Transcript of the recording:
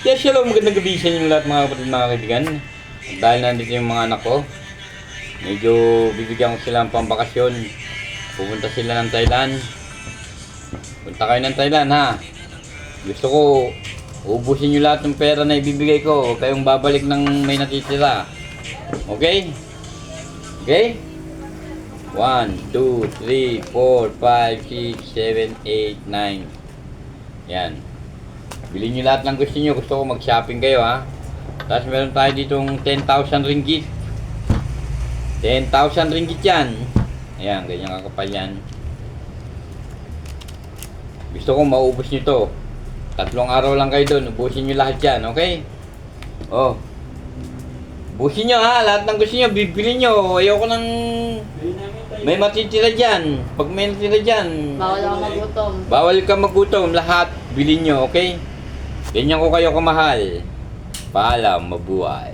Yes, hello, magandang gabi sa inyo lahat mga kapatid, mga kaibigan. Dahil nandito yung mga anak ko, medyo bibigyan ko sila ng pambakasyon. Pupunta sila ng Thailand. Punta kayo ng Thailand, ha? Gusto ko, ubusin nyo lahat ng pera na ibibigay ko. Huwag kayong babalik ng may natitira. Okay? Okay? 1, 2, 3, 4, 5, 6, 7, 8, 9. Yan. Bilhin nyo lahat ng gusto nyo. Gusto ko mag-shopping kayo, ha. Tapos meron tayo ditong 10,000 ringgit. 10,000 ringgit yan. Ayan, ganyan kakapal yan. Gusto ko maubos nyo to. 3 araw lang kayo doon. Ubusin nyo lahat yan, okay? Oh. Ubusin nyo, ha. Lahat ng gusto nyo, bibili nyo. Ayoko nang may matitira dyan. Pag may natitira dyan, Bawal ako magutom. bawal ka magutom. Lahat, bilhin nyo, okay? Ganyan ko kayo kamahal. Paalam, mabuhay.